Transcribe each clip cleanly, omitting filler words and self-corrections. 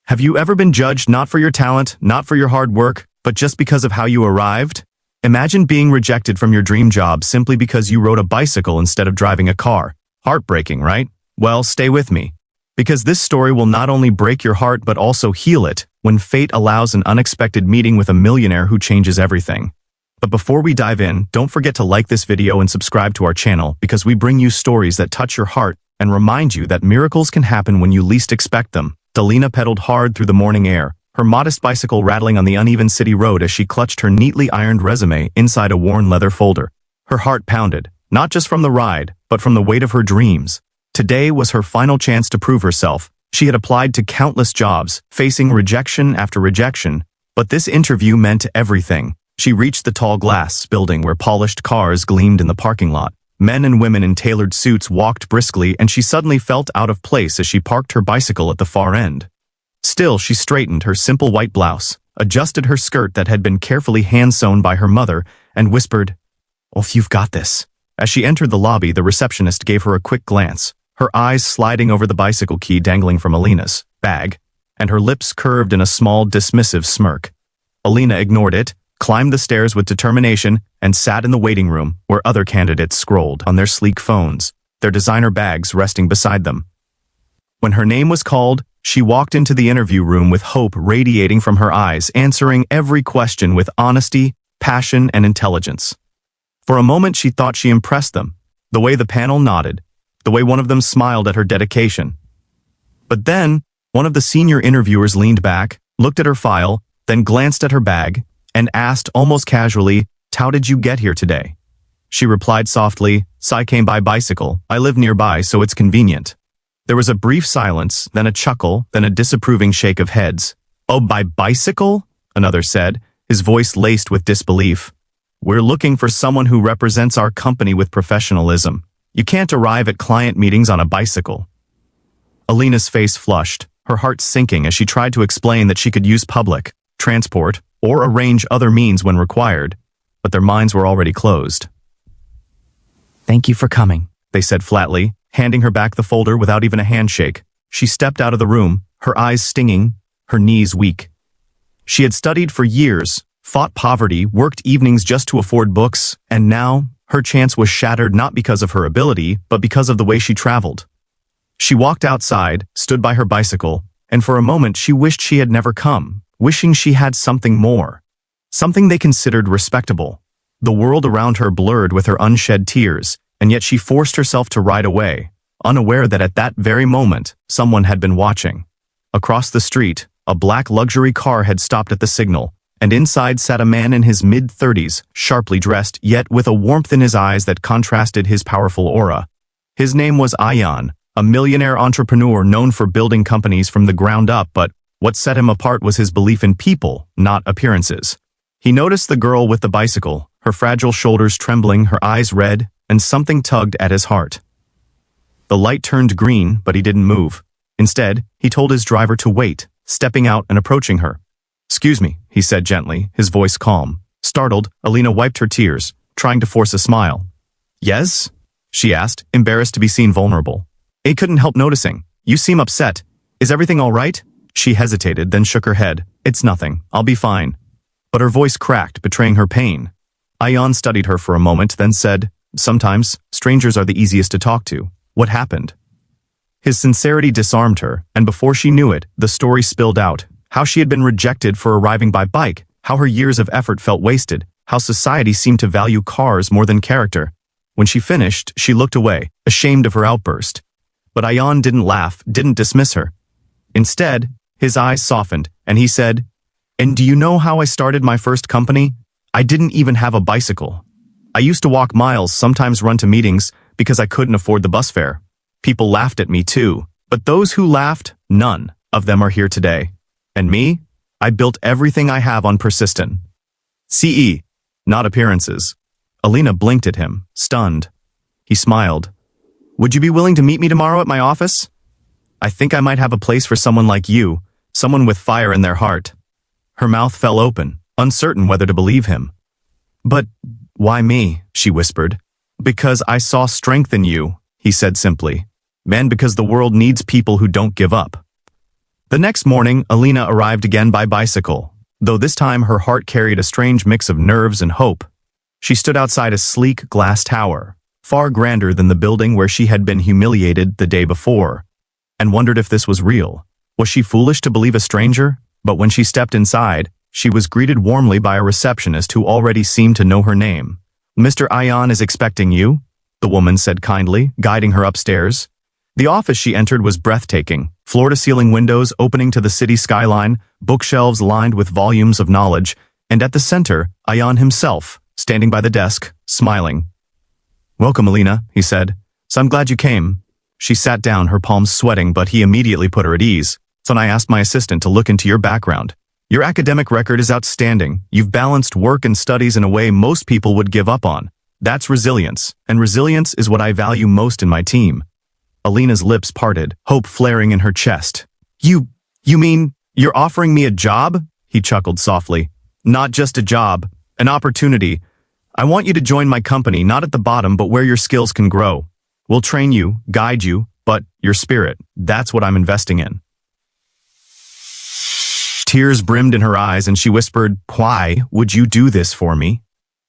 Have you ever been judged not for your talent, not for your hard work, but just because of how you arrived? Imagine being rejected from your dream job simply because you rode a bicycle instead of driving a car. Heartbreaking, right? Well, stay with me. Because this story will not only break your heart but also heal it when fate allows an unexpected meeting with a millionaire who changes everything. But before we dive in, don't forget to like this video and subscribe to our channel because we bring you stories that touch your heart and remind you that miracles can happen when you least expect them. Delina pedaled hard through the morning air, her modest bicycle rattling on the uneven city road as she clutched her neatly ironed resume inside a worn leather folder. Her heart pounded, not just from the ride, but from the weight of her dreams. Today was her final chance to prove herself. She had applied to countless jobs, facing rejection after rejection, but this interview meant everything. She reached the tall glass building where polished cars gleamed in the parking lot. Men and women in tailored suits walked briskly, and she suddenly felt out of place as she parked her bicycle at the far end. Still, she straightened her simple white blouse, adjusted her skirt that had been carefully hand-sewn by her mother, and whispered, "Oh, you've got this." As she entered the lobby, the receptionist gave her a quick glance, her eyes sliding over the bicycle key dangling from Alina's bag, and her lips curved in a small, dismissive smirk. Alina ignored it, climbed the stairs with determination, and sat in the waiting room where other candidates scrolled on their sleek phones, their designer bags resting beside them. When her name was called, she walked into the interview room with hope radiating from her eyes, answering every question with honesty, passion, and intelligence. For a moment, she thought she impressed them, the way the panel nodded, the way one of them smiled at her dedication. But then, one of the senior interviewers leaned back, looked at her file, then glanced at her bag, and asked almost casually, "How did you get here today?" She replied softly, "I came by bicycle. I live nearby, so it's convenient." There was a brief silence, then a chuckle, then a disapproving shake of heads. "Oh, by bicycle?" another said, his voice laced with disbelief. "We're looking for someone who represents our company with professionalism. You can't arrive at client meetings on a bicycle." Alina's face flushed, her heart sinking as she tried to explain that she could use public transport or arrange other means when required, but their minds were already closed. "Thank you for coming," they said flatly, handing her back the folder without even a handshake. She stepped out of the room, her eyes stinging, her knees weak. She had studied for years, fought poverty, worked evenings just to afford books, and now her chance was shattered not because of her ability, but because of the way she traveled. She walked outside, stood by her bicycle, and for a moment she wished she had never come, wishing she had something more. Something they considered respectable. The world around her blurred with her unshed tears, and yet she forced herself to ride away, unaware that at that very moment, someone had been watching. Across the street, a black luxury car had stopped at the signal, and inside sat a man in his mid-30s, sharply dressed, yet with a warmth in his eyes that contrasted his powerful aura. His name was Ayan, a millionaire entrepreneur known for building companies from the ground up, but what set him apart was his belief in people, not appearances. He noticed the girl with the bicycle, her fragile shoulders trembling, her eyes red, and something tugged at his heart. The light turned green, but he didn't move. Instead, he told his driver to wait, stepping out and approaching her. "Excuse me," he said gently, his voice calm. Startled, Alina wiped her tears, trying to force a smile. "Yes?" she asked, embarrassed to be seen vulnerable. "I couldn't help noticing. You seem upset. Is everything all right?" She hesitated, then shook her head. "It's nothing. I'll be fine." But her voice cracked, betraying her pain. Ayan studied her for a moment, then said, "Sometimes, strangers are the easiest to talk to. What happened?" His sincerity disarmed her, and before she knew it, the story spilled out. How she had been rejected for arriving by bike, how her years of effort felt wasted, how society seemed to value cars more than character. When she finished, she looked away, ashamed of her outburst. But Ayan didn't laugh, didn't dismiss her. Instead, his eyes softened, and he said, "And do you know how I started my first company? I didn't even have a bicycle. I used to walk miles, sometimes run to meetings, because I couldn't afford the bus fare. People laughed at me too, but those who laughed, none of them are here today. And me? I built everything I have on persistence. CE, not appearances." Alina blinked at him, stunned. He smiled. "Would you be willing to meet me tomorrow at my office? I think I might have a place for someone like you, someone with fire in their heart." Her mouth fell open, uncertain whether to believe him. "But why me?" she whispered. "Because I saw strength in you," he said simply. "And because the world needs people who don't give up." The next morning, Alina arrived again by bicycle, though this time her heart carried a strange mix of nerves and hope. She stood outside a sleek glass tower, far grander than the building where she had been humiliated the day before, and wondered if this was real. Was she foolish to believe a stranger? But when she stepped inside, she was greeted warmly by a receptionist who already seemed to know her name. "Mr. Ayan is expecting you," the woman said kindly, guiding her upstairs. The office she entered was breathtaking, floor-to-ceiling windows opening to the city skyline, bookshelves lined with volumes of knowledge, and at the center, Ayan himself, standing by the desk, smiling. "Welcome, Alina," he said. "So I'm glad you came." She sat down, her palms sweating, but he immediately put her at ease. "So I asked my assistant to look into your background. Your academic record is outstanding. You've balanced work and studies in a way most people would give up on. That's resilience, and resilience is what I value most in my team." Alina's lips parted, hope flaring in her chest. You mean, you're offering me a job?" He chuckled softly. "Not just a job, an opportunity. I want you to join my company, not at the bottom, but where your skills can grow. We'll train you, guide you, but your spirit, that's what I'm investing in." Tears brimmed in her eyes and she whispered, "Why would you do this for me?"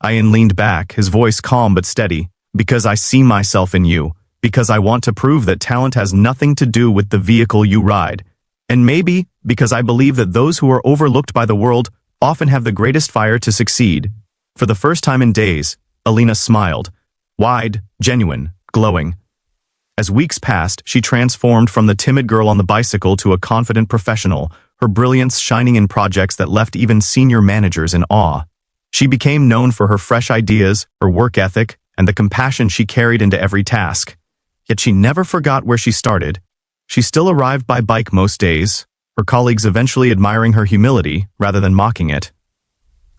Ayan leaned back, his voice calm but steady. "Because I see myself in you. Because I want to prove that talent has nothing to do with the vehicle you ride. And maybe because I believe that those who are overlooked by the world often have the greatest fire to succeed." For the first time in days, Alina smiled. Wide, genuine, glowing. As weeks passed, she transformed from the timid girl on the bicycle to a confident professional, her brilliance shining in projects that left even senior managers in awe. She became known for her fresh ideas, her work ethic, and the compassion she carried into every task. Yet she never forgot where she started. She still arrived by bike most days, her colleagues eventually admiring her humility rather than mocking it.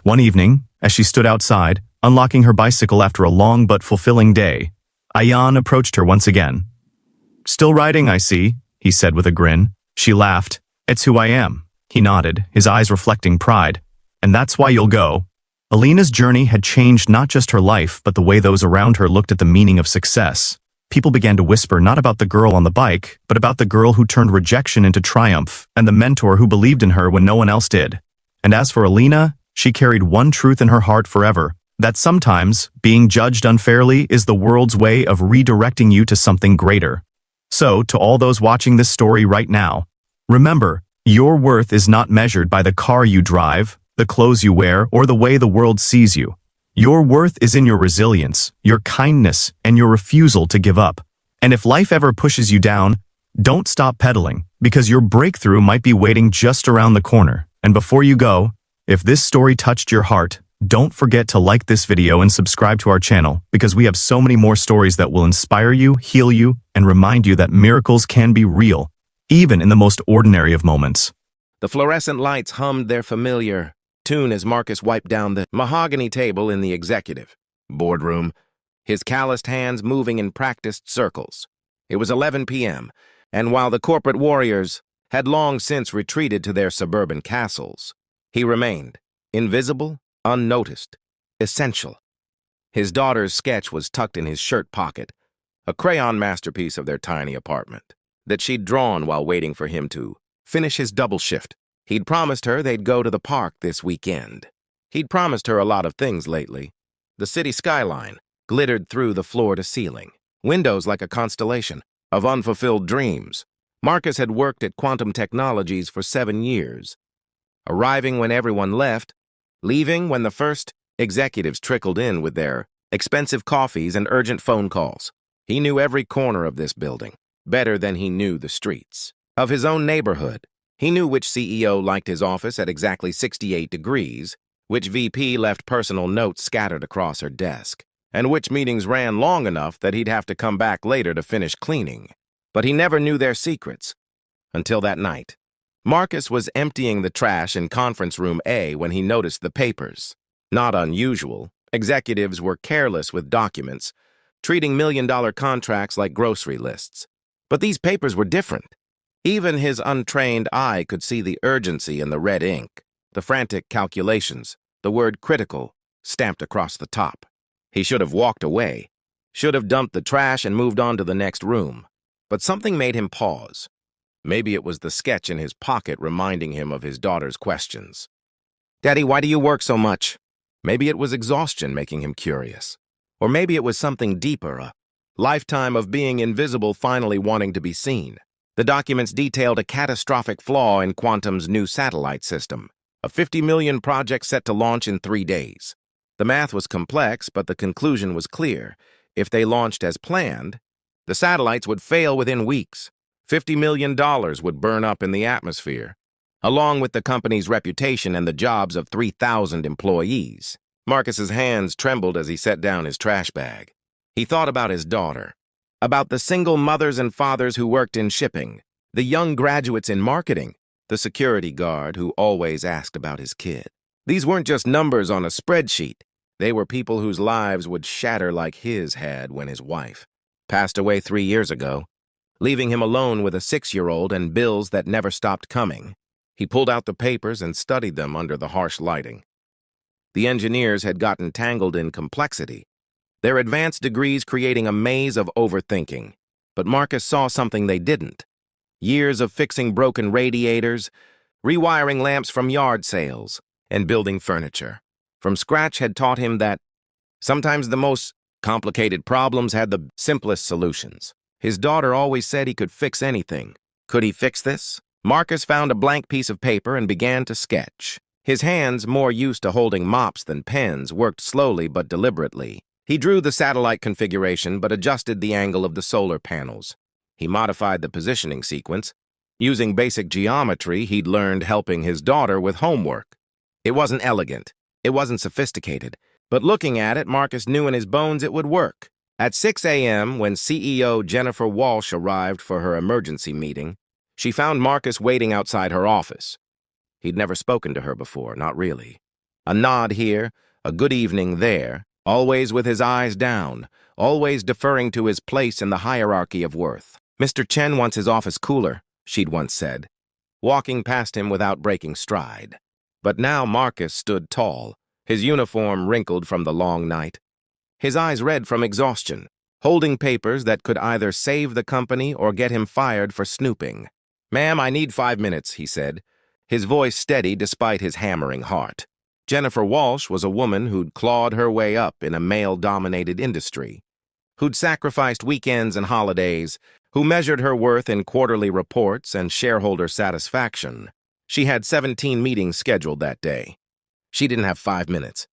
One evening, as she stood outside, unlocking her bicycle after a long but fulfilling day, Ayan approached her once again. "Still riding, I see," he said with a grin. She laughed. "It's who I am." He nodded, his eyes reflecting pride. "And that's why you'll go." Alina's journey had changed not just her life, but the way those around her looked at the meaning of success. People began to whisper not about the girl on the bike, but about the girl who turned rejection into triumph, and the mentor who believed in her when no one else did. And as for Alina, she carried one truth in her heart forever, that sometimes being judged unfairly is the world's way of redirecting you to something greater. So, to all those watching this story right now, remember, your worth is not measured by the car you drive, the clothes you wear, or the way the world sees you. Your worth is in your resilience, your kindness, and your refusal to give up. And if life ever pushes you down, don't stop pedaling, because your breakthrough might be waiting just around the corner. And before you go, if this story touched your heart, don't forget to like this video and subscribe to our channel, because we have so many more stories that will inspire you, heal you, and remind you that miracles can be real, even in the most ordinary of moments. The fluorescent lights hummed their familiar tune as Marcus wiped down the mahogany table in the executive boardroom, his calloused hands moving in practiced circles. It was 11 p.m., and while the corporate warriors had long since retreated to their suburban castles, he remained, invisible, unnoticed, essential. His daughter's sketch was tucked in his shirt pocket, a crayon masterpiece of their tiny apartment that she'd drawn while waiting for him to finish his double shift. He'd promised her they'd go to the park this weekend. He'd promised her a lot of things lately. The city skyline glittered through the floor to ceiling, windows like a constellation of unfulfilled dreams. Marcus had worked at Quantum Technologies for 7 years, arriving when everyone left, leaving when the first executives trickled in with their expensive coffees and urgent phone calls. He knew every corner of this building, better than he knew the streets of his own neighborhood. He knew which CEO liked his office at exactly 68 degrees, which VP left personal notes scattered across her desk, and which meetings ran long enough that he'd have to come back later to finish cleaning. But he never knew their secrets until that night. Marcus was emptying the trash in conference room A when he noticed the papers. Not unusual, executives were careless with documents, treating million-dollar contracts like grocery lists. But these papers were different. Even his untrained eye could see the urgency in the red ink, the frantic calculations, the word critical stamped across the top. He should have walked away, should have dumped the trash and moved on to the next room. But something made him pause. Maybe it was the sketch in his pocket reminding him of his daughter's questions. "Daddy, why do you work so much?" Maybe it was exhaustion making him curious. Or maybe it was something deeper, a lifetime of being invisible finally wanting to be seen. The documents detailed a catastrophic flaw in Quantum's new satellite system, a 50 million project set to launch in 3 days. The math was complex, but the conclusion was clear. If they launched as planned, the satellites would fail within weeks. $50 million would burn up in the atmosphere, along with the company's reputation and the jobs of 3,000 employees. Marcus's hands trembled as he set down his trash bag. He thought about his daughter, about the single mothers and fathers who worked in shipping, the young graduates in marketing, the security guard who always asked about his kid. These weren't just numbers on a spreadsheet. They were people whose lives would shatter like his had when his wife passed away 3 years ago, leaving him alone with a 6-year-old and bills that never stopped coming. He pulled out the papers and studied them under the harsh lighting. The engineers had gotten tangled in complexity, their advanced degrees creating a maze of overthinking. But Marcus saw something they didn't. Years of fixing broken radiators, rewiring lamps from yard sales, and building furniture from scratch had taught him that sometimes the most complicated problems had the simplest solutions. His daughter always said he could fix anything. Could he fix this? Marcus found a blank piece of paper and began to sketch. His hands, more used to holding mops than pens, worked slowly but deliberately. He drew the satellite configuration but adjusted the angle of the solar panels. He modified the positioning sequence, using basic geometry he'd learned helping his daughter with homework. It wasn't elegant. It wasn't sophisticated. But looking at it, Marcus knew in his bones it would work. At 6 a.m., when CEO Jennifer Walsh arrived for her emergency meeting, she found Marcus waiting outside her office. He'd never spoken to her before, not really. A nod here, a good evening there, always with his eyes down, always deferring to his place in the hierarchy of worth. "Mr. Chen wants his office cooler," she'd once said, walking past him without breaking stride. But now Marcus stood tall, his uniform wrinkled from the long night, his eyes red from exhaustion, holding papers that could either save the company or get him fired for snooping. "Ma'am, I need 5 minutes," he said, his voice steady despite his hammering heart. Jennifer Walsh was a woman who'd clawed her way up in a male-dominated industry, who'd sacrificed weekends and holidays, who measured her worth in quarterly reports and shareholder satisfaction. She had 17 meetings scheduled that day. She didn't have 5 minutes.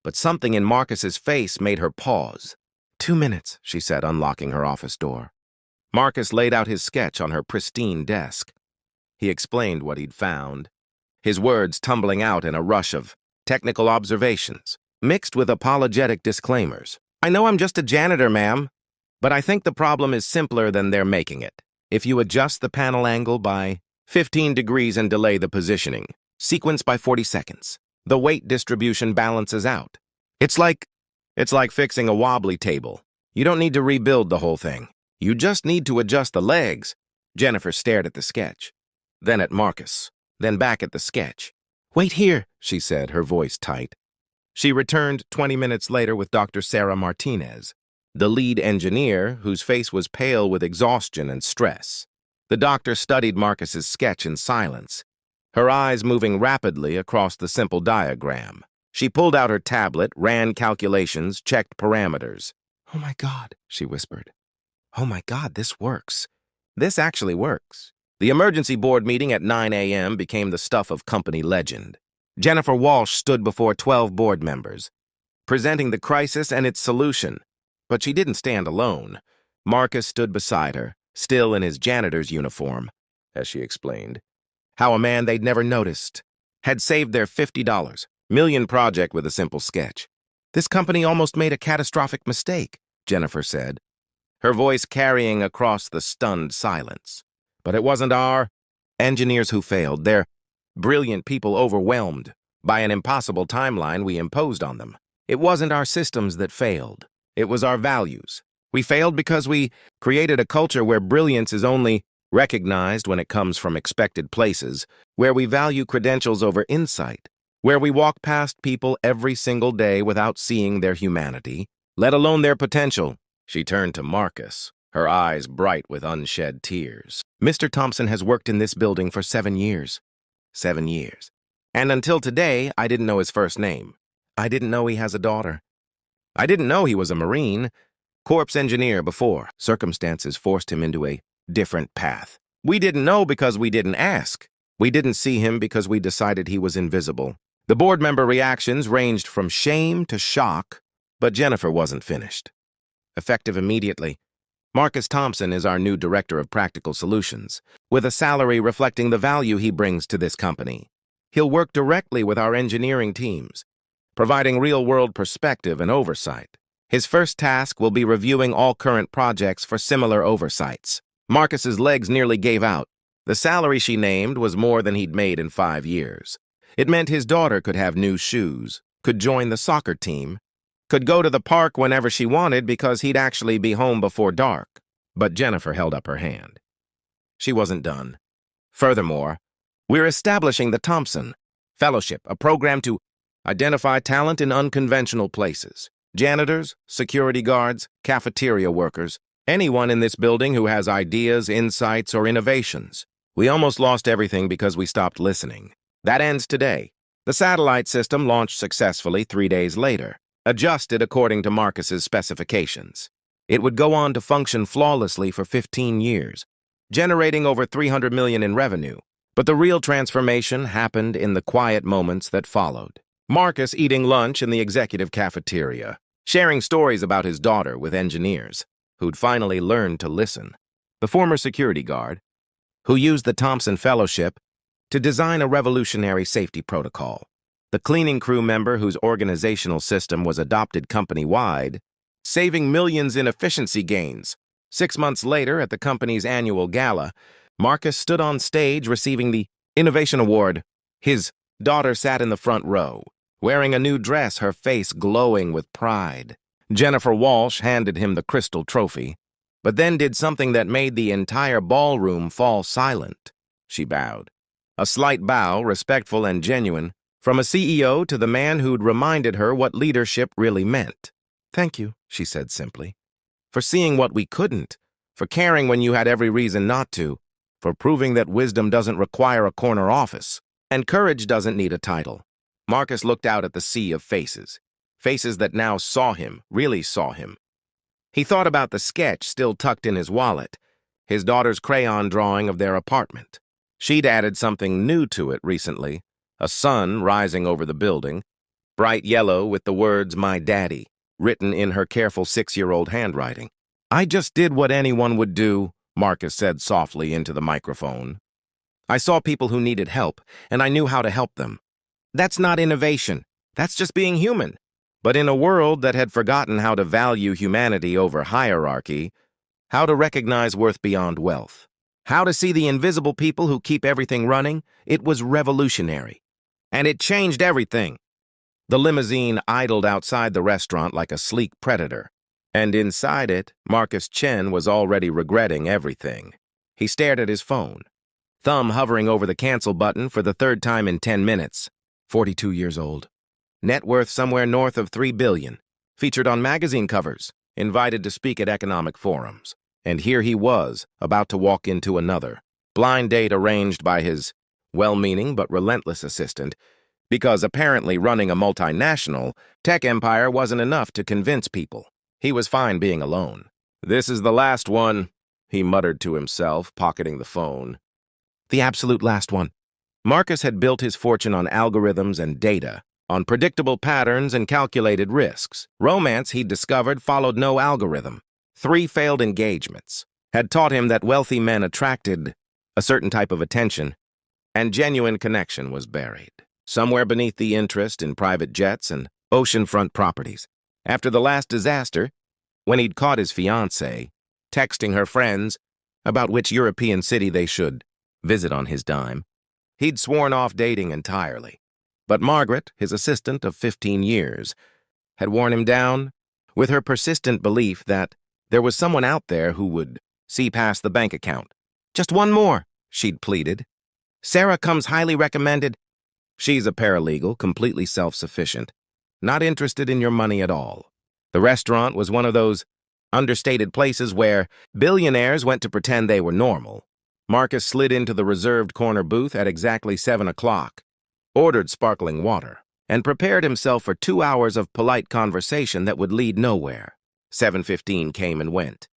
But something in Marcus's face made her pause. 2 minutes, she said, unlocking her office door. Marcus laid out his sketch on her pristine desk. He explained what he'd found, his words tumbling out in a rush of technical observations, mixed with apologetic disclaimers. "I know I'm just a janitor, ma'am, but I think the problem is simpler than they're making it. If you adjust the panel angle by 15 degrees and delay the positioning, sequence by 40 seconds, the weight distribution balances out. It's like fixing a wobbly table. You don't need to rebuild the whole thing. You just need to adjust the legs." Jennifer stared at the sketch, then at Marcus, then back at the sketch. "Wait here," she said, her voice tight. She returned 20 minutes later with Dr. Sarah Martinez, the lead engineer whose face was pale with exhaustion and stress. The doctor studied Marcus's sketch in silence, her eyes moving rapidly across the simple diagram. She pulled out her tablet, ran calculations, checked parameters. "Oh my God," she whispered. "Oh my God, this works. This actually works." The emergency board meeting at 9 a.m. became the stuff of company legend. Jennifer Walsh stood before 12 board members, presenting the crisis and its solution. But she didn't stand alone. Marcus stood beside her, still in his janitor's uniform, as she explained. How a man they'd never noticed had saved their $50 million project with a simple sketch. "This company almost made a catastrophic mistake," Jennifer said, her voice carrying across the stunned silence. "But it wasn't our engineers who failed. They're brilliant people overwhelmed by an impossible timeline we imposed on them. It wasn't our systems that failed. It was our values. We failed because we created a culture where brilliance is only recognized when it comes from expected places, where we value credentials over insight, where we walk past people every single day without seeing their humanity, let alone their potential." She turned to Marcus, her eyes bright with unshed tears. Mr. Thompson has worked in this building for 7 years. 7 years. And until today, I didn't know his first name. I didn't know he has a daughter. I didn't know he was a Marine, corpse engineer before. Circumstances forced him into a different path. We didn't know because we didn't ask. We didn't see him because we decided he was invisible. The board member reactions ranged from shame to shock, but Jennifer wasn't finished. Effective immediately, Marcus Thompson is our new Director of Practical Solutions, with a salary reflecting the value he brings to this company. He'll work directly with our engineering teams, providing real-world perspective and oversight. His first task will be reviewing all current projects for similar oversights. Marcus's legs nearly gave out. The salary she named was more than he'd made in 5 years. It meant his daughter could have new shoes, could join the soccer team, could go to the park whenever she wanted because he'd actually be home before dark. But Jennifer held up her hand. She wasn't done. Furthermore, we're establishing the Thompson Fellowship, a program to identify talent in unconventional places. Janitors, security guards, cafeteria workers, anyone in this building who has ideas, insights, or innovations. We almost lost everything because we stopped listening. That ends today. The satellite system launched successfully 3 days later, adjusted according to Marcus's specifications. It would go on to function flawlessly for 15 years, generating over $300 million in revenue. But the real transformation happened in the quiet moments that followed. Marcus eating lunch in the executive cafeteria, sharing stories about his daughter with engineers, who'd finally learned to listen. The former security guard, who used the Thompson Fellowship to design a revolutionary safety protocol. The cleaning crew member whose organizational system was adopted company-wide, saving millions in efficiency gains. 6 months later, at the company's annual gala, Marcus stood on stage receiving the Innovation Award. His daughter sat in the front row, wearing a new dress, her face glowing with pride. Jennifer Walsh handed him the crystal trophy, but then did something that made the entire ballroom fall silent. She bowed. A slight bow, respectful and genuine, from a CEO to the man who'd reminded her what leadership really meant. "Thank you," she said simply, "for seeing what we couldn't, for caring when you had every reason not to, for proving that wisdom doesn't require a corner office, and courage doesn't need a title." Marcus looked out at the sea of faces, faces that now saw him, really saw him. He thought about the sketch still tucked in his wallet, his daughter's crayon drawing of their apartment. She'd added something new to it recently, a sun rising over the building, bright yellow with the words "My Daddy," written in her careful 6-year-old handwriting. "I just did what anyone would do," Marcus said softly into the microphone. "I saw people who needed help, and I knew how to help them. That's not innovation. That's just being human." But in a world that had forgotten how to value humanity over hierarchy, how to recognize worth beyond wealth, how to see the invisible people who keep everything running, it was revolutionary. And it changed everything. The limousine idled outside the restaurant like a sleek predator, and inside it, Marcus Chen was already regretting everything. He stared at his phone, thumb hovering over the cancel button for the 3rd time in 10 minutes. 42 years old. Net worth somewhere north of $3 billion. Featured on magazine covers, invited to speak at economic forums. And here he was, about to walk into another blind date arranged by his well-meaning but relentless assistant, because apparently running a multinational tech empire wasn't enough to convince people. He was fine being alone. "This is the last one," he muttered to himself, pocketing the phone. The absolute last one. Marcus had built his fortune on algorithms and data, on predictable patterns and calculated risks. Romance, he'd discovered, followed no algorithm. 3 failed engagements had taught him that wealthy men attracted a certain type of attention, and genuine connection was buried somewhere beneath the interest in private jets and oceanfront properties. After the last disaster, when he'd caught his fiancée texting her friends about which European city they should visit on his dime, he'd sworn off dating entirely. But Margaret, his assistant of 15 years, had worn him down with her persistent belief that there was someone out there who would see past the bank account. "Just one more," she'd pleaded. "Sarah comes highly recommended." She's a paralegal, completely self-sufficient, not interested in your money at all. The restaurant was one of those understated places where billionaires went to pretend they were normal. Marcus slid into the reserved corner booth at exactly 7 o'clock, ordered sparkling water, and prepared himself for 2 hours of polite conversation that would lead nowhere. 7:15 came and went.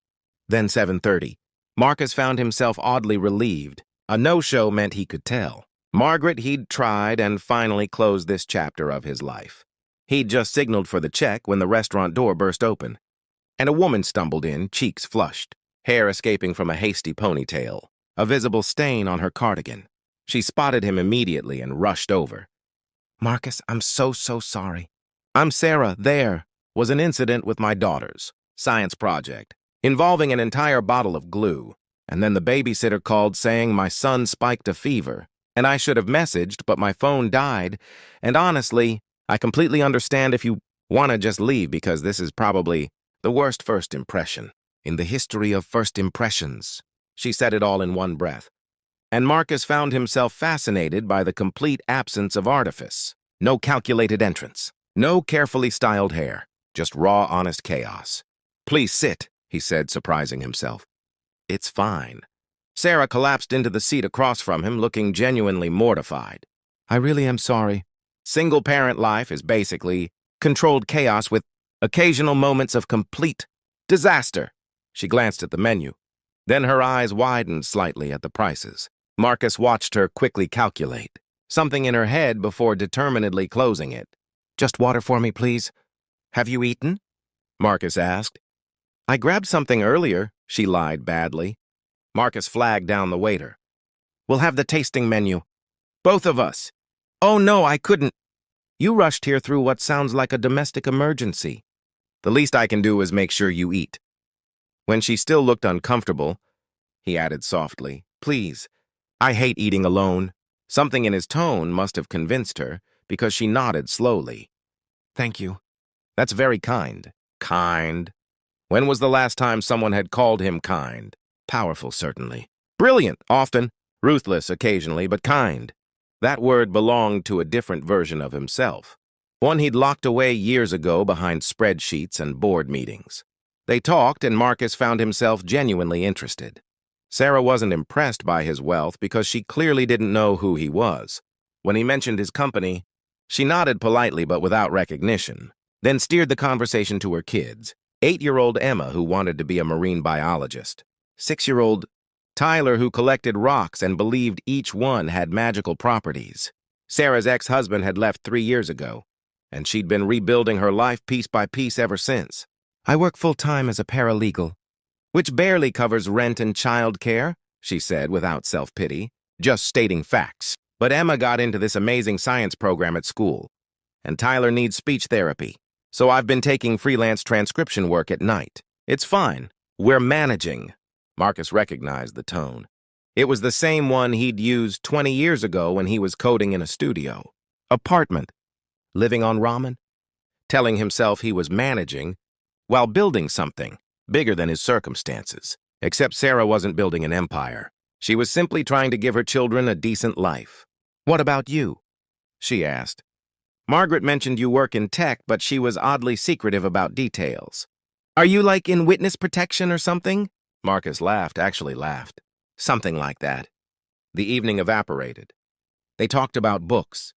Then 7:30. Marcus found himself oddly relieved. A no-show meant he could tell. Margaret he'd tried and finally closed this chapter of his life. He'd just signaled for the check when the restaurant door burst open, and a woman stumbled in, cheeks flushed, hair escaping from a hasty ponytail, a visible stain on her cardigan. She spotted him immediately and rushed over. "Marcus, I'm so sorry. I'm Sarah. There was an incident with my daughter's science project involving an entire bottle of glue, and then the babysitter called saying my son spiked a fever, and I should have messaged, but my phone died, and honestly, I completely understand if you want to just leave because this is probably the worst first impression in the history of first impressions." She said it all in one breath. And Marcus found himself fascinated by the complete absence of artifice. No calculated entrance, no carefully styled hair, just raw, honest chaos. "Please sit," he said, surprising himself. "It's fine." Sarah collapsed into the seat across from him, looking genuinely mortified. "I really am sorry. Single-parent life is basically controlled chaos with occasional moments of complete disaster." She glanced at the menu. Then her eyes widened slightly at the prices. Marcus watched her quickly calculate something in her head before determinedly closing it. "Just water for me, please." "Have you eaten?" Marcus asked. "I grabbed something earlier," she lied badly. Marcus flagged down the waiter. "We'll have the tasting menu. Both of us." "Oh no, I couldn't. You rushed here through what sounds like a domestic emergency." "The least I can do is make sure you eat." When she still looked uncomfortable, he added softly, "Please, I hate eating alone." Something in his tone must have convinced her, because she nodded slowly. "Thank you. That's very kind." Kind? When was the last time someone had called him kind? Powerful, certainly. Brilliant, often. Ruthless, occasionally, but kind. That word belonged to a different version of himself. One he'd locked away years ago behind spreadsheets and board meetings. They talked, and Marcus found himself genuinely interested. Sarah wasn't impressed by his wealth because she clearly didn't know who he was. When he mentioned his company, she nodded politely but without recognition, then steered the conversation to her kids. 8-year-old Emma, who wanted to be a marine biologist. 6-year-old Tyler, who collected rocks and believed each one had magical properties. Sarah's ex-husband had left 3 years ago, and she'd been rebuilding her life piece by piece ever since. "I work full-time as a paralegal, which barely covers rent and child care," she said without self-pity, just stating facts. "But Emma got into this amazing science program at school, and Tyler needs speech therapy, so I've been taking freelance transcription work at night. It's fine. We're managing." Marcus recognized the tone. It was the same one he'd used 20 years ago when he was coding in a studio. Apartment. Living on ramen. Telling himself he was managing while building something bigger than his circumstances. Except Sarah wasn't building an empire. She was simply trying to give her children a decent life. "What about you?" she asked. "Margaret mentioned you work in tech, but she was oddly secretive about details. Are you like in witness protection or something?" Marcus laughed, actually laughed. "Something like that." The evening evaporated. They talked about books,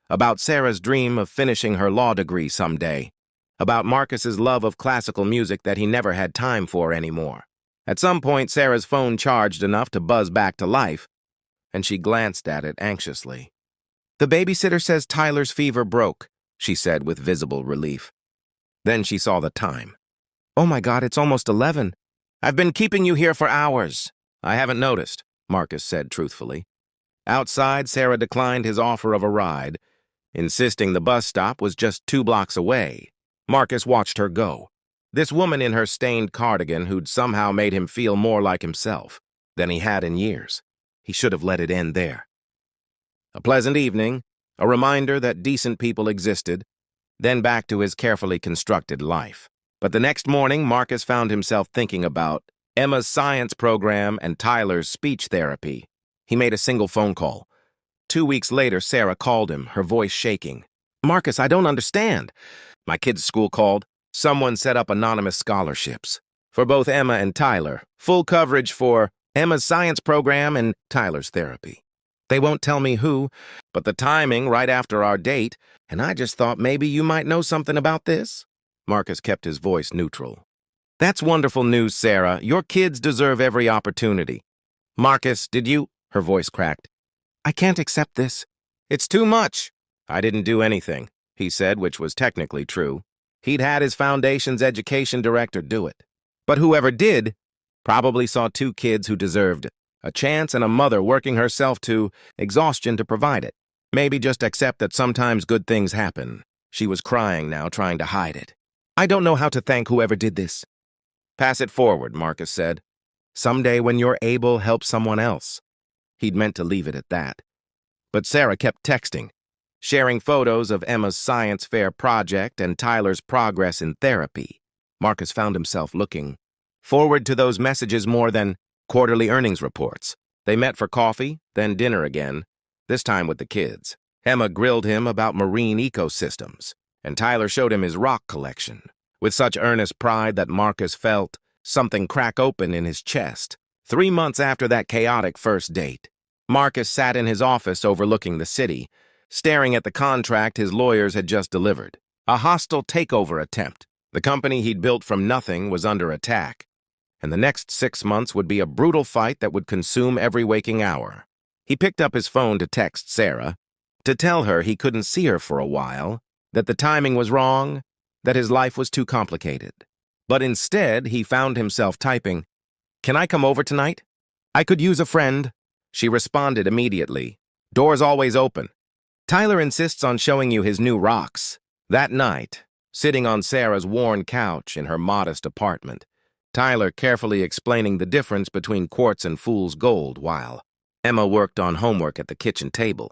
about Sarah's dream of finishing her law degree someday, about Marcus's love of classical music that he never had time for anymore. At some point, Sarah's phone charged enough to buzz back to life, and she glanced at it anxiously. "The babysitter says Tyler's fever broke," she said with visible relief. Then she saw the time. "Oh my God, it's almost 11. I've been keeping you here for hours." "I haven't noticed," Marcus said truthfully. Outside, Sarah declined his offer of a ride, insisting the bus stop was just 2 blocks away. Marcus watched her go. This woman in her stained cardigan who'd somehow made him feel more like himself than he had in years. He should have let it end there. A pleasant evening, a reminder that decent people existed, then back to his carefully constructed life. But the next morning, Marcus found himself thinking about Emma's science program and Tyler's speech therapy. He made a single phone call. 2 weeks later, Sarah called him, her voice shaking. "Marcus, I don't understand." "My kid's school called. Someone set up anonymous scholarships. for both Emma and Tyler. Full coverage for Emma's science program and Tyler's therapy. They won't tell me who, but the timing right after our date, and I just thought maybe you might know something about this." Marcus kept his voice neutral. "That's wonderful news, Sarah. Your kids deserve every opportunity." "Marcus, did you—" Her voice cracked. "I can't accept this. It's too much." "I didn't do anything," he said, which was technically true. He'd had his foundation's education director do it. But whoever did probably saw two kids who deserved a chance and a mother working herself to exhaustion to provide it. Maybe just accept that sometimes good things happen. She was crying now, trying to hide it. "I don't know how to thank whoever did this." "Pass it forward," Marcus said. "Someday when you're able, help someone else." He'd meant to leave it at that. But Sarah kept texting, sharing photos of Emma's science fair project and Tyler's progress in therapy. Marcus found himself looking forward to those messages more than quarterly earnings reports. They met for coffee, then dinner again, this time with the kids. Emma grilled him about marine ecosystems, and Tyler showed him his rock collection, with such earnest pride that Marcus felt something crack open in his chest. 3 months after that chaotic first date, Marcus sat in his office overlooking the city, staring at the contract his lawyers had just delivered. A hostile takeover attempt. The company he'd built from nothing was under attack, and the next 6 months would be a brutal fight that would consume every waking hour. He picked up his phone to text Sarah, to tell her he couldn't see her for a while, that the timing was wrong, that his life was too complicated. But instead, he found himself typing, "Can I come over tonight? I could use a friend." She responded immediately, "Door's always open." Tyler insists on showing you his new rocks. That night, sitting on Sarah's worn couch in her modest apartment, Tyler carefully explaining the difference between quartz and fool's gold while Emma worked on homework at the kitchen table.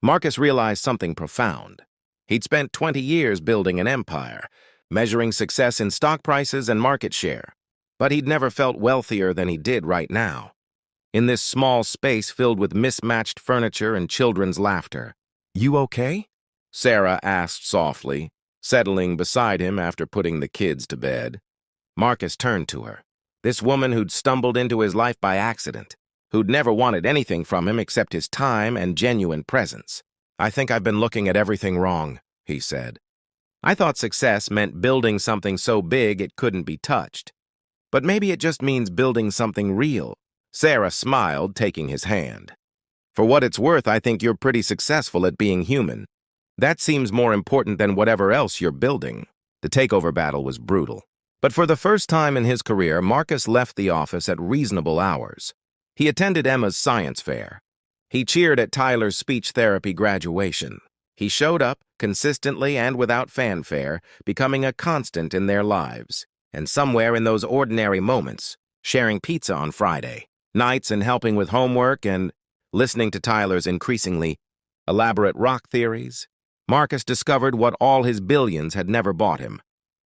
Marcus realized something profound. He'd spent 20 years building an empire, measuring success in stock prices and market share, but he'd never felt wealthier than he did right now. In this small space filled with mismatched furniture and children's laughter. "You okay?" Sarah asked softly, settling beside him after putting the kids to bed. Marcus turned to her, this woman who'd stumbled into his life by accident, who'd never wanted anything from him except his time and genuine presence. "I think I've been looking at everything wrong," he said. "I thought success meant building something so big it couldn't be touched. But maybe it just means building something real." Sarah smiled, taking his hand. "For what it's worth, I think you're pretty successful at being human. That seems more important than whatever else you're building." The takeover battle was brutal. But for the first time in his career, Marcus left the office at reasonable hours. He attended Emma's science fair. He cheered at Tyler's speech therapy graduation. He showed up, consistently and without fanfare, becoming a constant in their lives. And somewhere in those ordinary moments, sharing pizza on Friday, nights and helping with homework and listening to Tyler's increasingly elaborate rock theories, Marcus discovered what all his billions had never bought him.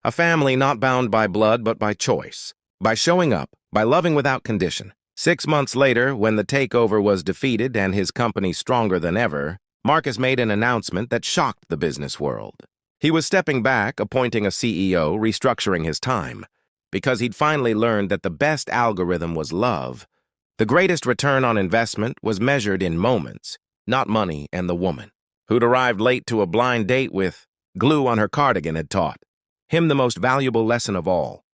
A family not bound by blood but by choice, by showing up, by loving without condition. 6 months later, when the takeover was defeated and his company stronger than ever, Marcus made an announcement that shocked the business world. He was stepping back, appointing a CEO, restructuring his time, because he'd finally learned that the best algorithm was love. The greatest return on investment was measured in moments, not money and the woman, who'd arrived late to a blind date with glue on her cardigan had taught him the most valuable lesson of all.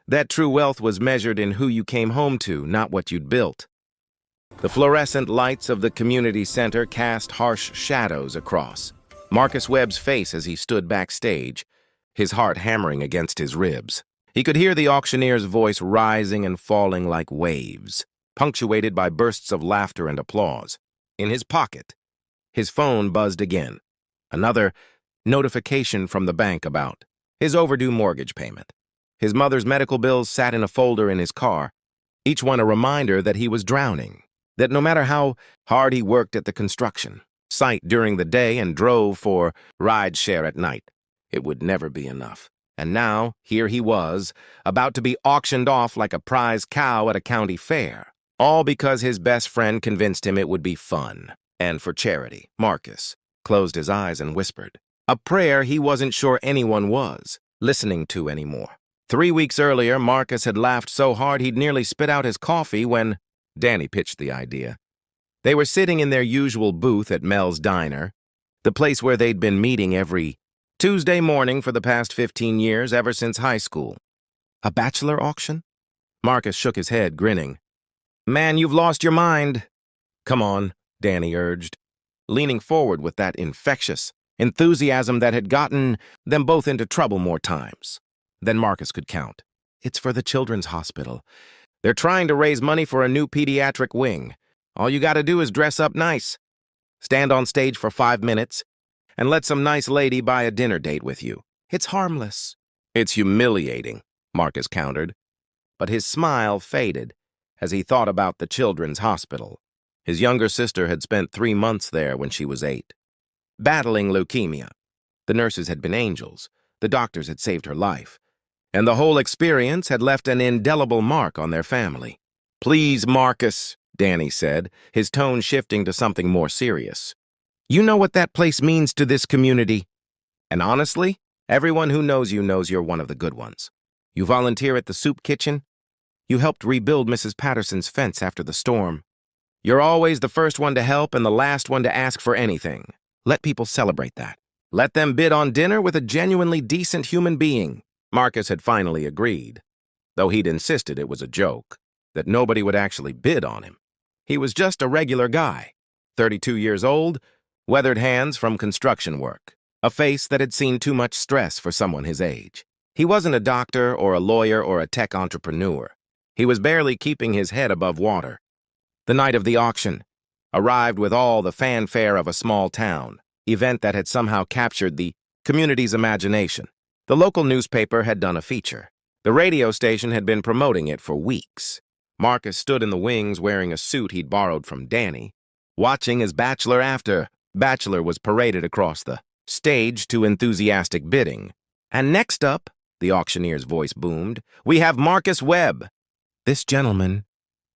That true wealth was measured in who you came home to, not what you'd built. The fluorescent lights of the community center cast harsh shadows across Marcus Webb's face as he stood backstage, his heart hammering against his ribs. He could hear the auctioneer's voice rising and falling like waves, punctuated by bursts of laughter and applause. In his pocket, his phone buzzed again. Another notification from the bank about his overdue mortgage payment. His mother's medical bills sat in a folder in his car, each one a reminder that he was drowning, that no matter how hard he worked at the construction site during the day and drove for rideshare at night, it would never be enough. And now, here he was, about to be auctioned off like a prize cow at a county fair, all because his best friend convinced him it would be fun. And for charity. Marcus closed his eyes and whispered, a prayer he wasn't sure anyone was listening to anymore. 3 weeks earlier, Marcus had laughed so hard he'd nearly spit out his coffee when Danny pitched the idea. They were sitting in their usual booth at Mel's Diner, the place where they'd been meeting every Tuesday morning for the past 15 years, ever since high school. A bachelor auction? Marcus shook his head, grinning. Man, you've lost your mind. Come on, Danny urged, leaning forward with that infectious enthusiasm that had gotten them both into trouble more times than Marcus could count. It's for the children's hospital. They're trying to raise money for a new pediatric wing. All you gotta do is dress up nice. Stand on stage for 5 minutes and let some nice lady buy a dinner date with you. It's harmless. It's humiliating, Marcus countered. But his smile faded as he thought about the children's hospital. His younger sister had spent 3 months there when she was 8, battling leukemia. The nurses had been angels. The doctors had saved her life. And the whole experience had left an indelible mark on their family. Please, Marcus, Danny said, his tone shifting to something more serious. You know what that place means to this community. And honestly, everyone who knows you knows you're one of the good ones. You volunteer at the soup kitchen. You helped rebuild Mrs. Patterson's fence after the storm. You're always the first one to help and the last one to ask for anything. Let people celebrate that. Let them bid on dinner with a genuinely decent human being. Marcus had finally agreed, though he'd insisted it was a joke, that nobody would actually bid on him. He was just a regular guy, 32 years old, weathered hands from construction work, a face that had seen too much stress for someone his age. He wasn't a doctor or a lawyer or a tech entrepreneur. He was barely keeping his head above water. The night of the auction arrived with all the fanfare of a small town, event that had somehow captured the community's imagination. The local newspaper had done a feature. The radio station had been promoting it for weeks. Marcus stood in the wings wearing a suit he'd borrowed from Danny, watching as bachelor after bachelor was paraded across the stage to enthusiastic bidding. And next up, the auctioneer's voice boomed, we have Marcus Webb. This gentleman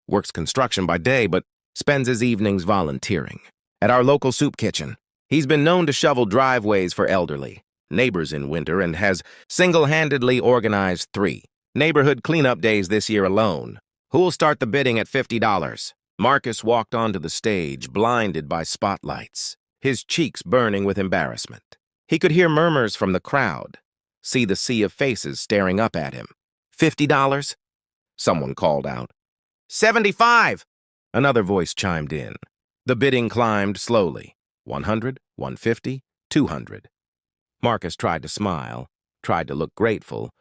works construction by day but spends his evenings volunteering at our local soup kitchen. He's been known to shovel driveways for elderly neighbors in winter and has single-handedly organized 3 neighborhood cleanup days this year alone. Who'll start the bidding at $50? Marcus walked onto the stage, blinded by spotlights, his cheeks burning with embarrassment. He could hear murmurs from the crowd, see the sea of faces staring up at him. $50? Someone called out. 75! Another voice chimed in. The bidding climbed slowly. 100, 150, 200. Marcus tried to smile, tried to look grateful,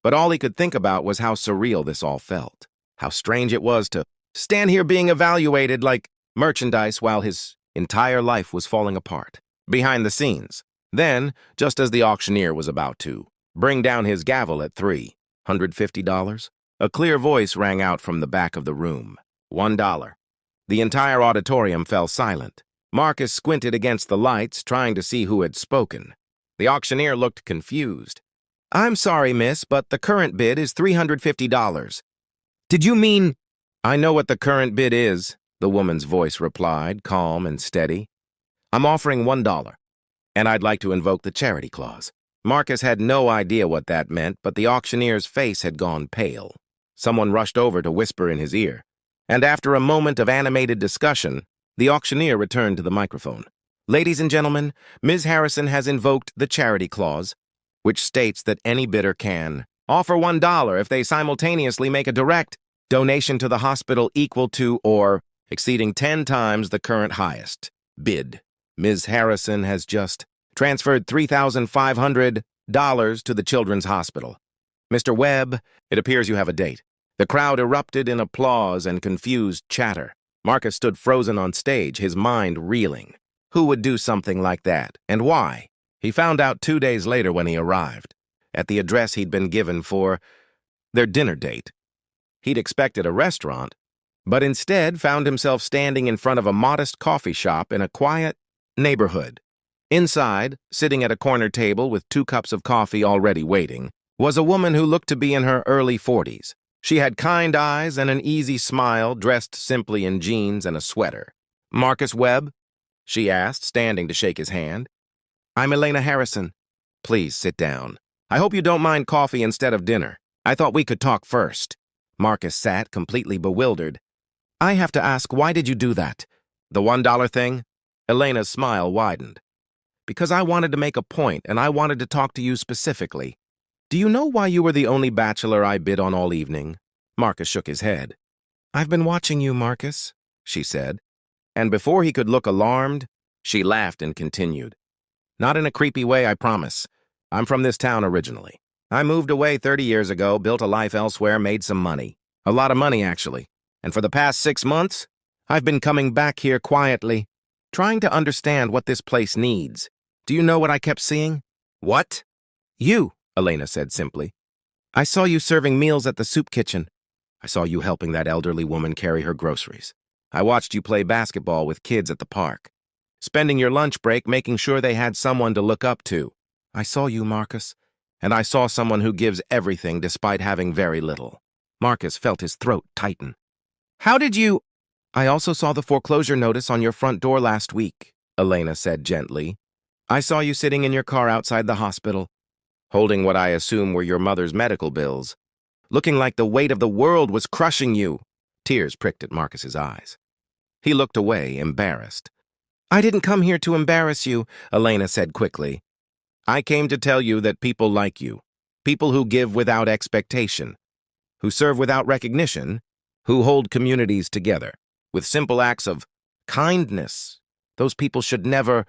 but all he could think about was how surreal this all felt. How strange it was to stand here being evaluated like merchandise while his entire life was falling apart. Behind the scenes. Then, just as the auctioneer was about to bring down his gavel at $350, a clear voice rang out from the back of the room. $1. The entire auditorium fell silent. Marcus squinted against the lights, trying to see who had spoken. The auctioneer looked confused. I'm sorry, miss, but the current bid is $350. Did you mean? I know what the current bid is, the woman's voice replied, calm and steady. I'm offering $1, and I'd like to invoke the charity clause. Marcus had no idea what that meant, but the auctioneer's face had gone pale. Someone rushed over to whisper in his ear, and after a moment of animated discussion, the auctioneer returned to the microphone. Ladies and gentlemen, Ms. Harrison has invoked the charity clause, which states that any bidder can offer $1 if they simultaneously make a direct donation to the hospital equal to or exceeding 10 times the current highest bid. Ms. Harrison has just transferred $3,500 to the children's hospital. Mr. Webb, it appears you have a date. The crowd erupted in applause and confused chatter. Marcus stood frozen on stage, his mind reeling. Who would do something like that, and why? He found out 2 days later when he arrived, at the address he'd been given for their dinner date. He'd expected a restaurant, but instead found himself standing in front of a modest coffee shop in a quiet neighborhood. Inside, sitting at a corner table with 2 cups of coffee already waiting, was a woman who looked to be in her early 40s. She had kind eyes and an easy smile, dressed simply in jeans and a sweater. Marcus Webb? She asked, standing to shake his hand. I'm Elena Harrison. Please sit down. I hope you don't mind coffee instead of dinner. I thought we could talk first. Marcus sat, completely bewildered. I have to ask, why did you do that? The $1 thing? Elena's smile widened. Because I wanted to make a point, and I wanted to talk to you specifically. Do you know why you were the only bachelor I bid on all evening? Marcus shook his head. I've been watching you, Marcus, she said. And before he could look alarmed, she laughed and continued. Not in a creepy way, I promise. I'm from this town originally. I moved away 30 years ago, built a life elsewhere, made some money. A lot of money, actually. And for the past 6 months, I've been coming back here quietly, trying to understand what this place needs. Do you know what I kept seeing? What? You, Elena said simply. I saw you serving meals at the soup kitchen. I saw you helping that elderly woman carry her groceries. I watched you play basketball with kids at the park, spending your lunch break making sure they had someone to look up to. I saw you, Marcus, and I saw someone who gives everything despite having very little. Marcus felt his throat tighten. How did you— I also saw the foreclosure notice on your front door last week, Elena said gently. I saw you sitting in your car outside the hospital, holding what I assume were your mother's medical bills, looking like the weight of the world was crushing you. Tears pricked at Marcus's eyes. He looked away, embarrassed. I didn't come here to embarrass you, Elena said quickly. I came to tell you that people like you, people who give without expectation, who serve without recognition, who hold communities together with simple acts of kindness, those people should never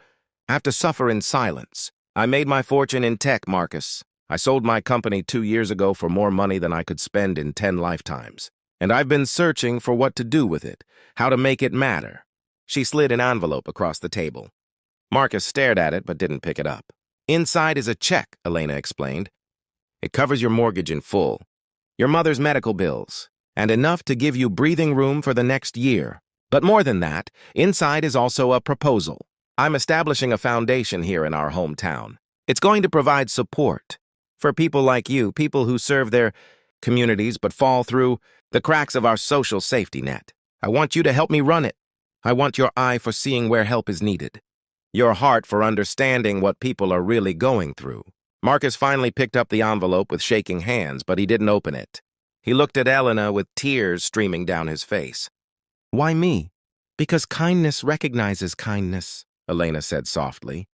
have to suffer in silence. I made my fortune in tech, Marcus. I sold my company 2 years ago for more money than I could spend in 10 lifetimes. And I've been searching for what to do with it, how to make it matter. She slid an envelope across the table. Marcus stared at it but didn't pick it up. Inside is a check, Elena explained. It covers your mortgage in full, your mother's medical bills, and enough to give you breathing room for the next year. But more than that, inside is also a proposal. I'm establishing a foundation here in our hometown. It's going to provide support for people like you, people who serve their communities but fall through the cracks of our social safety net. I want you to help me run it. I want your eye for seeing where help is needed, your heart for understanding what people are really going through. Marcus finally picked up the envelope with shaking hands, but he didn't open it. He looked at Elena with tears streaming down his face. Why me? Because kindness recognizes kindness, Elena said softly.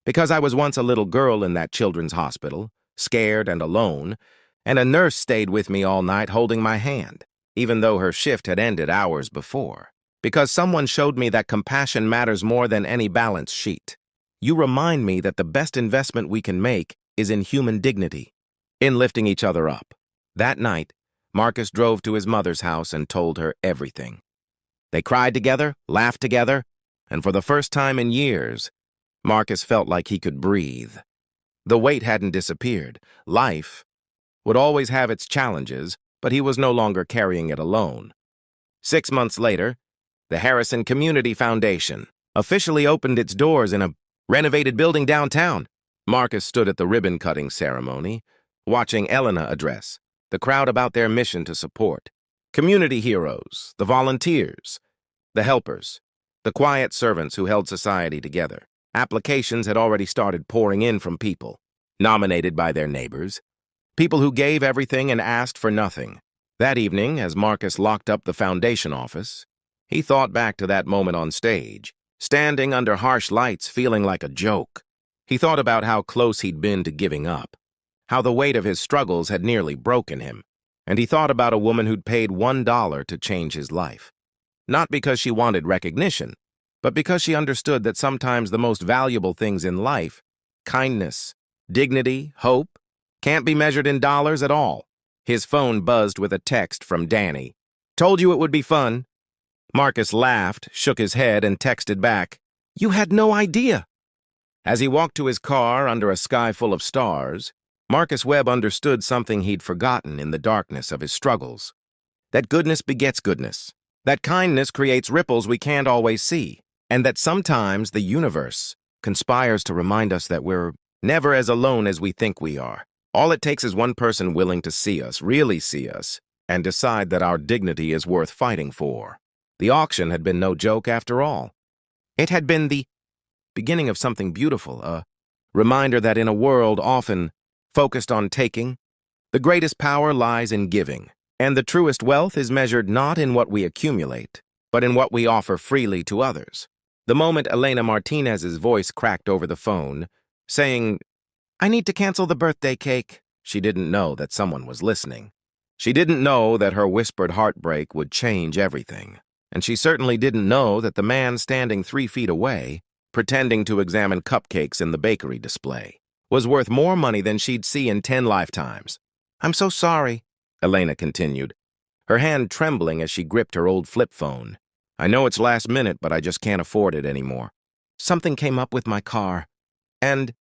Because I was once a little girl in that children's hospital, scared and alone, and a nurse stayed with me all night holding my hand, even though her shift had ended hours before. Because someone showed me that compassion matters more than any balance sheet. You remind me that the best investment we can make is in human dignity, in lifting each other up. That night, Marcus drove to his mother's house and told her everything. They cried together, laughed together, and for the first time in years, Marcus felt like he could breathe. The weight hadn't disappeared. Life would always have its challenges, but he was no longer carrying it alone. 6 months later, the Harrison Community Foundation officially opened its doors in a renovated building downtown. Marcus stood at the ribbon-cutting ceremony, watching Elena address the crowd about their mission to support community heroes, the volunteers, the helpers, the quiet servants who held society together. Applications had already started pouring in from people, nominated by their neighbors, people who gave everything and asked for nothing. That evening, as Marcus locked up the foundation office, he thought back to that moment on stage, standing under harsh lights feeling like a joke. He thought about how close he'd been to giving up, how the weight of his struggles had nearly broken him, and he thought about a woman who'd paid $1 to change his life. Not because she wanted recognition, but because she understood that sometimes the most valuable things in life, kindness, dignity, hope, can't be measured in dollars at all. His phone buzzed with a text from Danny. Told you it would be fun. Marcus laughed, shook his head, and texted back, You had no idea. As he walked to his car under a sky full of stars, Marcus Webb understood something he'd forgotten in the darkness of his struggles. That goodness begets goodness. That kindness creates ripples we can't always see. And that sometimes the universe conspires to remind us that we're never as alone as we think we are. All it takes is one person willing to see us, really see us, and decide that our dignity is worth fighting for. The auction had been no joke after all. It had been the beginning of something beautiful, a reminder that in a world often focused on taking, The greatest power lies in giving, and the truest wealth is measured not in what we accumulate, but in what we offer freely to others. The moment Elena Martinez's voice cracked over the phone, saying, "I need to cancel the birthday cake," she didn't know that someone was listening. She didn't know that her whispered heartbreak would change everything. And she certainly didn't know that the man standing 3 feet away, pretending to examine cupcakes in the bakery display, was worth more money than she'd see in 10 lifetimes. "I'm so sorry," Elena continued, her hand trembling as she gripped her old flip phone. "I know it's last minute, but I just can't afford it anymore. Something came up with my car, and—"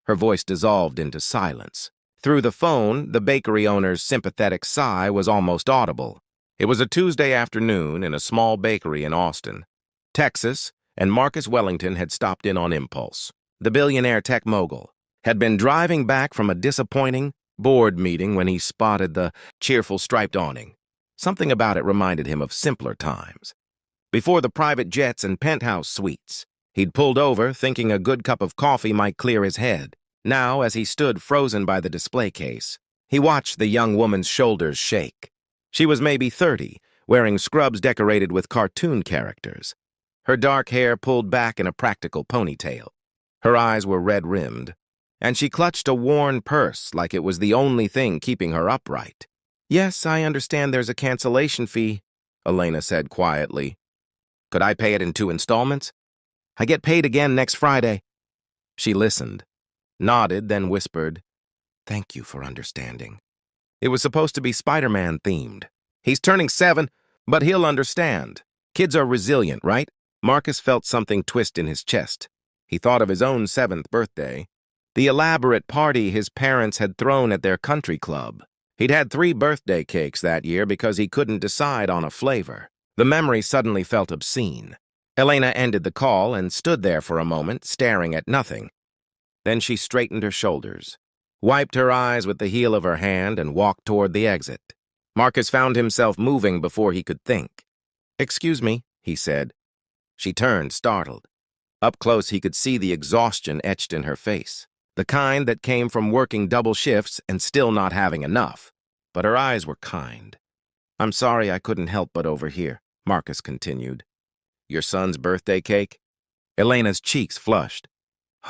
Her voice dissolved into silence. Through the phone, the bakery owner's sympathetic sigh was almost audible. It was a Tuesday afternoon in a small bakery in Austin, Texas, and Marcus Wellington had stopped in on impulse. The billionaire tech mogul had been driving back from a disappointing board meeting when he spotted the cheerful striped awning. Something about it reminded him of simpler times. Before the private jets and penthouse suites, he'd pulled over thinking a good cup of coffee might clear his head. Now, as he stood frozen by the display case, he watched the young woman's shoulders shake. She was maybe 30, wearing scrubs decorated with cartoon characters. Her dark hair pulled back in a practical ponytail. Her eyes were red-rimmed, and she clutched a worn purse like it was the only thing keeping her upright. "Yes, I understand there's a cancellation fee," Elena said quietly. "Could I pay it in 2 installments? I get paid again next Friday." She listened, nodded, then whispered, "Thank you for understanding." It was supposed to be Spider-Man themed. He's turning 7, but he'll understand. Kids are resilient, right? Marcus felt something twist in his chest. He thought of his own 7th birthday, the elaborate party his parents had thrown at their country club. He'd had 3 birthday cakes that year because he couldn't decide on a flavor. The memory suddenly felt obscene. Elena ended the call and stood there for a moment, staring at nothing. Then she straightened her shoulders, wiped her eyes with the heel of her hand, and walked toward the exit. Marcus found himself moving before he could think. "Excuse me," he said. She turned, startled. Up close, he could see the exhaustion etched in her face, the kind that came from working double shifts and still not having enough. But her eyes were kind. "I'm sorry I couldn't help but overhear," Marcus continued. "Your son's birthday cake?" Elena's cheeks flushed.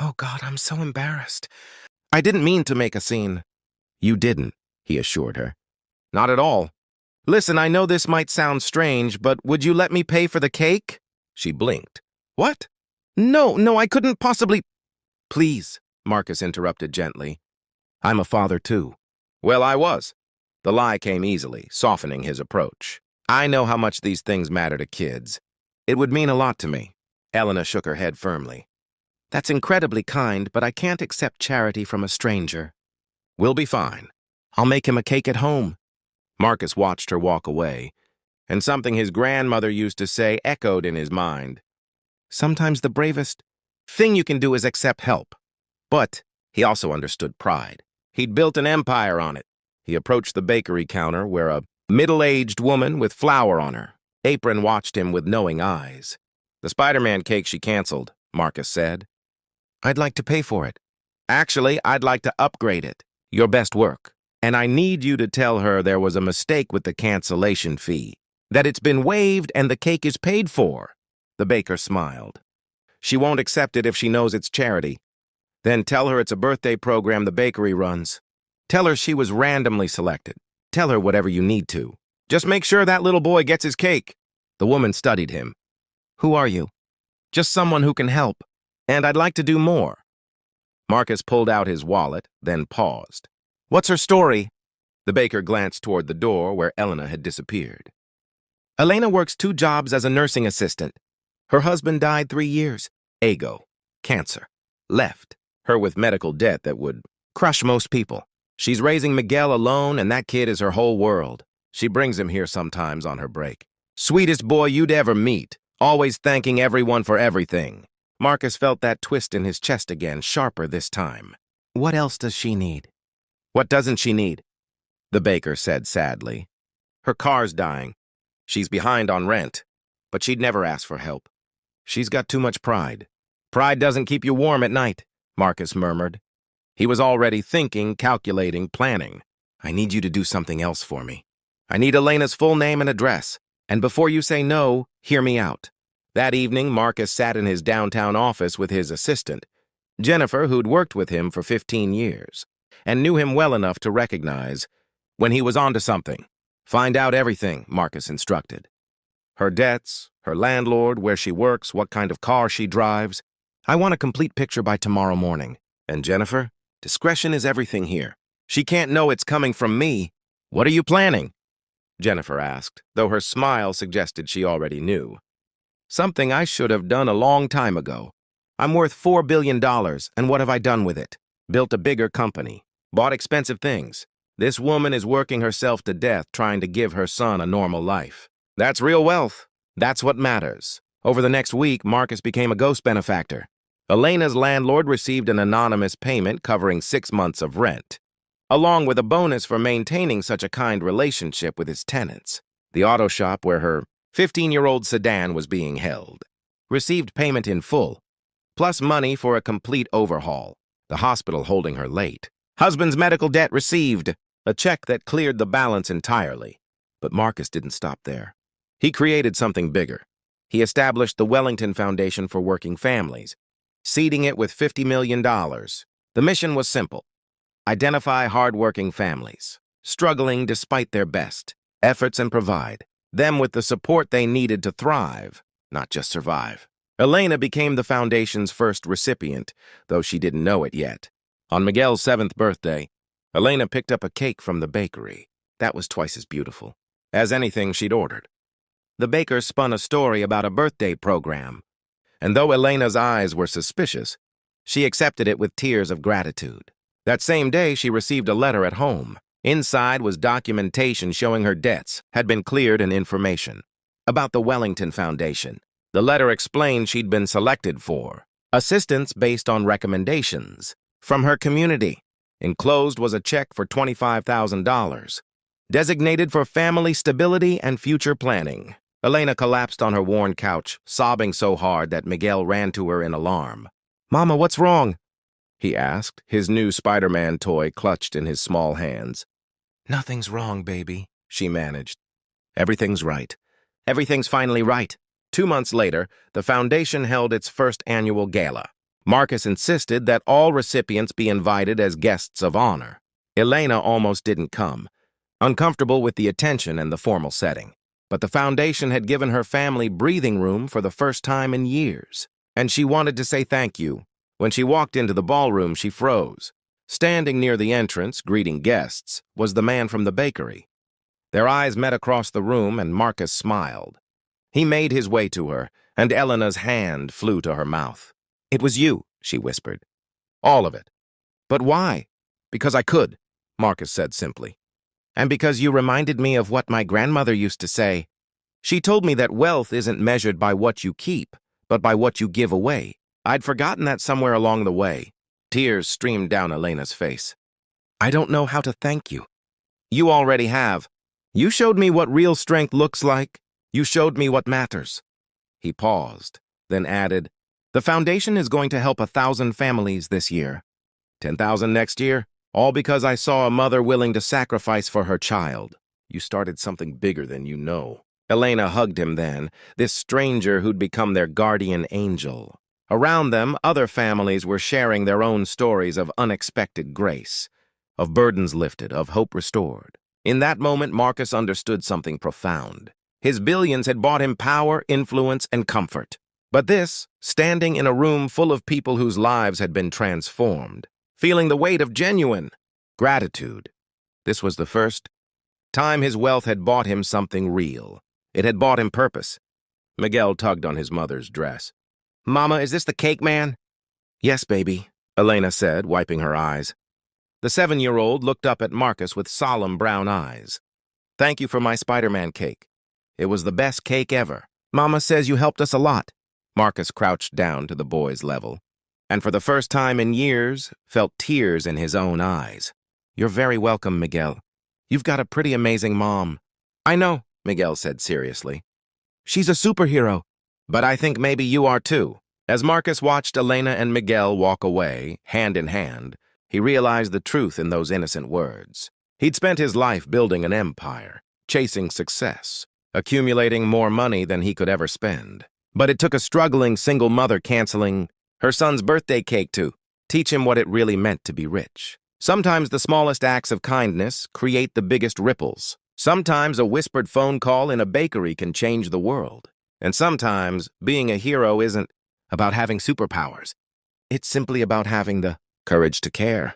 "Oh, God, I'm so embarrassed. I didn't mean to make a scene." "You didn't," he assured her. "Not at all. Listen, I know this might sound strange, but would you let me pay for the cake?" She blinked. "What? No, I couldn't possibly—" "Please," Marcus interrupted gently. "I'm a father, too." "Well, I was." The lie came easily, softening his approach. "I know how much these things matter to kids. It would mean a lot to me." Elena shook her head firmly. "That's incredibly kind, but I can't accept charity from a stranger." "We'll be fine. I'll make him a cake at home." Marcus watched her walk away, and something his grandmother used to say echoed in his mind. Sometimes the bravest thing you can do is accept help. But he also understood pride. He'd built an empire on it. He approached the bakery counter where a middle-aged woman with flour on her apron watched him with knowing eyes. "The Spider-Man cake she canceled," Marcus said. "I'd like to pay for it. Actually, I'd like to upgrade it. Your best work. And I need you to tell her there was a mistake with the cancellation fee, that it's been waived and the cake is paid for." The baker smiled. "She won't accept it if she knows it's charity. Then tell her it's a birthday program the bakery runs. Tell her she was randomly selected. Tell her whatever you need to. Just make sure that little boy gets his cake." The woman studied him. "Who are you?" "Just someone who can help. And I'd like to do more." Marcus pulled out his wallet, then paused. "What's her story?" The baker glanced toward the door where Elena had disappeared. "Elena works 2 jobs as a nursing assistant. Her husband died 3 years. Ago. Cancer. Left her with medical debt that would crush most people. She's raising Miguel alone, and that kid is her whole world. She brings him here sometimes on her break. Sweetest boy you'd ever meet, always thanking everyone for everything." Marcus felt that twist in his chest again, sharper this time. "What else does she need?" "What doesn't she need?" the baker said sadly. "Her car's dying. She's behind on rent, but she'd never ask for help. She's got too much pride." "Pride doesn't keep you warm at night," Marcus murmured. He was already thinking, calculating, planning. I need you to do something else for me. I need Elena's full name and address. And before you say no, hear me out. That evening, Marcus sat in his downtown office with his assistant, Jennifer, who'd worked with him for 15 years, and knew him well enough to recognize when he was onto something. Find out everything, Marcus instructed. Her debts, her landlord, where she works, what kind of car she drives. I want a complete picture by tomorrow morning. And Jennifer, discretion is everything here. She can't know it's coming from me. What are you planning? Jennifer asked, though her smile suggested she already knew. Something I should have done a long time ago. I'm worth $4 billion, and what have I done with it? Built a bigger company. Bought expensive things. This woman is working herself to death trying to give her son a normal life. That's real wealth. That's what matters. Over the next week, Marcus became a ghost benefactor. Elena's landlord received an anonymous payment covering 6 months of rent, along with a bonus for maintaining such a kind relationship with his tenants. The auto shop where her 15-year-old sedan was being held received payment in full, plus money for a complete overhaul, the hospital holding her late. Husband's medical debt received, a check that cleared the balance entirely. But Marcus didn't stop there. He created something bigger. He established the Wellington Foundation for Working Families, seeding it with $50 million. The mission was simple: identify hard-working families, struggling despite their best efforts, and provide them with the support they needed to thrive, not just survive. Elena became the foundation's first recipient, though she didn't know it yet. On Miguel's 7th birthday, Elena picked up a cake from the bakery. That was twice as beautiful as anything she'd ordered. The baker spun a story about a birthday program, and though Elena's eyes were suspicious, she accepted it with tears of gratitude. That same day, she received a letter at home. Inside was documentation showing her debts had been cleared and information about the Wellington Foundation. The letter explained she'd been selected for assistance based on recommendations from her community. Enclosed was a check for $25,000, designated for family stability and future planning. Elena collapsed on her worn couch, sobbing so hard that Miguel ran to her in alarm. "Mama, what's wrong?" he asked, his new Spider-Man toy clutched in his small hands. "Nothing's wrong, baby," she managed. "Everything's right. Everything's finally right." 2 months later, the foundation held its first annual gala. Marcus insisted that all recipients be invited as guests of honor. Elena almost didn't come, uncomfortable with the attention and the formal setting. But the foundation had given her family breathing room for the first time in years, and she wanted to say thank you. When she walked into the ballroom, she froze. Standing near the entrance, greeting guests, was the man from the bakery. Their eyes met across the room, and Marcus smiled. He made his way to her, and Elena's hand flew to her mouth. "It was you," she whispered. "All of it." "But why?" "Because I could," Marcus said simply. "And because you reminded me of what my grandmother used to say. She told me that wealth isn't measured by what you keep, but by what you give away." I'd forgotten that somewhere along the way. Tears streamed down Elena's face. "I don't know how to thank you." "You already have. You showed me what real strength looks like. You showed me what matters." He paused, then added, "The foundation is going to help 1,000 families this year. 10,000 next year, all because I saw a mother willing to sacrifice for her child. You started something bigger than you know." Elena hugged him then, this stranger who'd become their guardian angel. Around them, other families were sharing their own stories of unexpected grace, of burdens lifted, of hope restored. In that moment, Marcus understood something profound. His billions had bought him power, influence, and comfort. But this, standing in a room full of people whose lives had been transformed, feeling the weight of genuine gratitude, this was the first time his wealth had bought him something real. It had bought him purpose. Miguel tugged on his mother's dress. "Mama, is this the cake man?" "Yes, baby," Elena said, wiping her eyes. The 7-year-old looked up at Marcus with solemn brown eyes. "Thank you for my Spider-Man cake. It was the best cake ever. Mama says you helped us a lot." Marcus crouched down to the boy's level, and for the first time in years, felt tears in his own eyes. "You're very welcome, Miguel. You've got a pretty amazing mom." "I know," Miguel said seriously. "She's a superhero. But I think maybe you are too." As Marcus watched Elena and Miguel walk away, hand in hand, he realized the truth in those innocent words. He'd spent his life building an empire, chasing success, accumulating more money than he could ever spend. But it took a struggling single mother canceling her son's birthday cake to teach him what it really meant to be rich. Sometimes the smallest acts of kindness create the biggest ripples. Sometimes a whispered phone call in a bakery can change the world. And sometimes being a hero isn't about having superpowers. It's simply about having the courage to care.